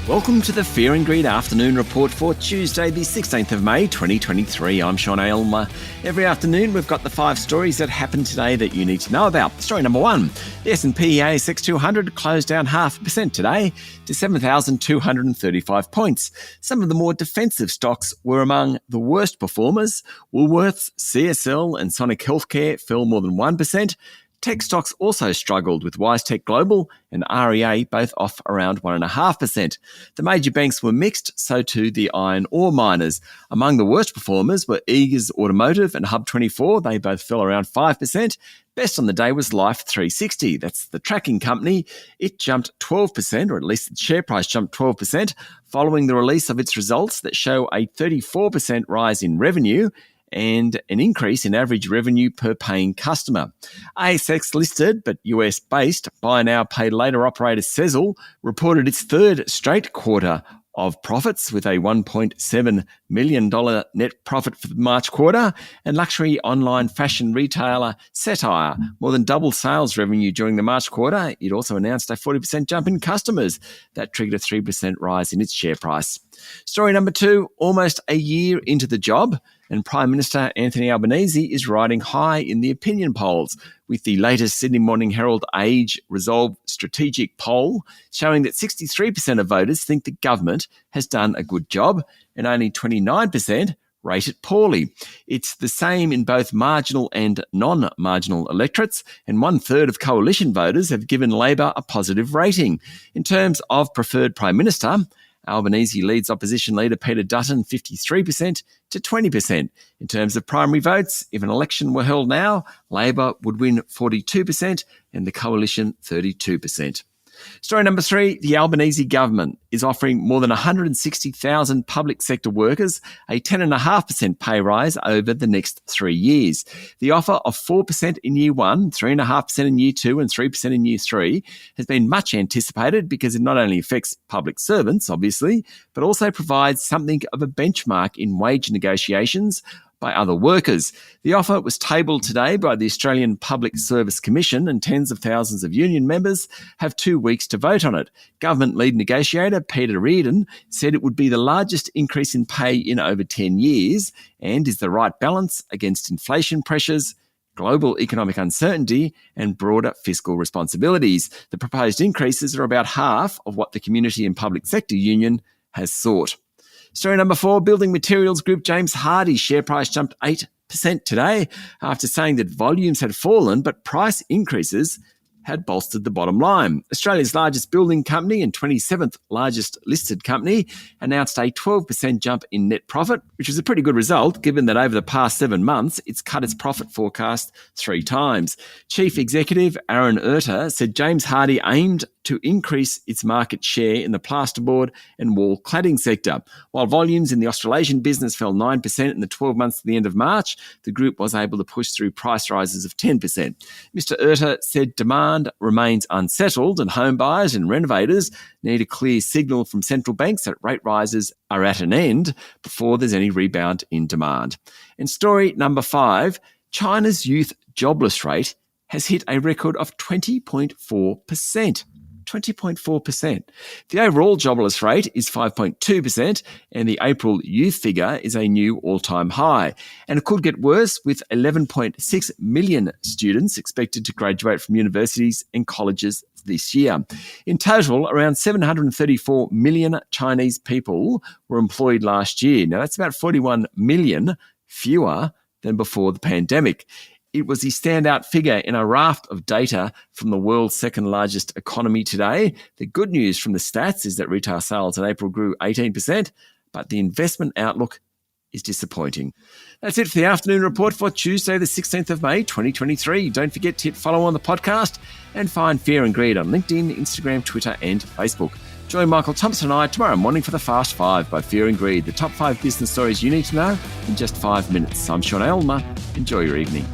Welcome to the Fear and Greed Afternoon Report for Tuesday, the 16th of May, 2023. I'm Sean Aylmer. Every afternoon, we've got the 5 stories that happened today that you need to know about. Story number 1, the S&P ASX 200 closed down 0.5% today to 7,235 points. Some of the more defensive stocks were among the worst performers. Woolworths, CSL and Sonic Healthcare fell more than 1%. Tech stocks also struggled, with WiseTech Global and REA both off around 1.5%. The major banks were mixed, so too the iron ore miners. Among the worst performers were Eagers Automotive and Hub24. They both fell around 5%. Best on the day was Life360. That's the tracking company. It jumped 12%, or at least its share price jumped 12%, following the release of its results that show a 34% rise in revenue and an increase in average revenue per paying customer. ASX listed but US-based buy now, pay later operator Sezzle reported its third straight quarter of profits, with a $1.7 million net profit for the March quarter, and luxury online fashion retailer Cettire more than doubled sales revenue during the March quarter. It also announced a 40% jump in customers that triggered a 3% rise in its share price. Story number 2, almost a year into the job, and Prime Minister Anthony Albanese is riding high in the opinion polls, with the latest Sydney Morning Herald Age Resolve strategic poll showing that 63% of voters think the government has done a good job and only 29% rate it poorly. It's the same in both marginal and non-marginal electorates, and 1/3 of coalition voters have given Labor a positive rating. In terms of preferred Prime Minister, Albanese leads opposition leader Peter Dutton 53% to 20%. In terms of primary votes, if an election were held now, Labor would win 42% and the coalition 32%. Story number 3, the Albanese government is offering more than 160,000 public sector workers a 10.5% pay rise over the next 3 years. The offer of 4% in year 1, 3.5% in year 2 and 3% in year 3 has been much anticipated because it not only affects public servants, obviously, but also provides something of a benchmark in wage negotiations by other workers. The offer was tabled today by the Australian Public Service Commission, and tens of thousands of union members have 2 weeks to vote on it. Government lead negotiator Peter Reardon said it would be the largest increase in pay in over 10 years and is the right balance against inflation pressures, global economic uncertainty and broader fiscal responsibilities. The proposed increases are about half of what the Community and Public Sector Union has sought. Story number 4, building materials group James Hardie's share price jumped 8% today after saying that volumes had fallen but price increases had bolstered the bottom line. Australia's largest building company and 27th largest listed company announced a 12% jump in net profit, which was a pretty good result given that over the past 7 months, it's cut its profit forecast 3 times. Chief Executive Aaron Erter said James Hardie aimed to increase its market share in the plasterboard and wall cladding sector. While volumes in the Australasian business fell 9% in the 12 months to the end of March, the group was able to push through price rises of 10%. Mr. Erter said demand remains unsettled and home buyers and renovators need a clear signal from central banks that rate rises are at an end before there's any rebound in demand. And story number 5, China's youth jobless rate has hit a record of 20.4%. 20.4%. The overall jobless rate is 5.2%, and the April youth figure is a new all-time high. And it could get worse, with 11.6 million students expected to graduate from universities and colleges this year. In total, around 734 million Chinese people were employed last year. Now, that's about 41 million fewer than before the pandemic. It was the standout figure in a raft of data from the world's second largest economy today. The good news from the stats is that retail sales in April grew 18%, but the investment outlook is disappointing. That's it for the afternoon report for Tuesday, the 16th of May, 2023. Don't forget to hit follow on the podcast and find Fear and Greed on LinkedIn, Instagram, Twitter and Facebook. Join Michael Thompson and I tomorrow morning for the Fast 5 by Fear and Greed, the top 5 business stories you need to know in just 5 minutes. I'm Sean Aylmer. Enjoy your evening.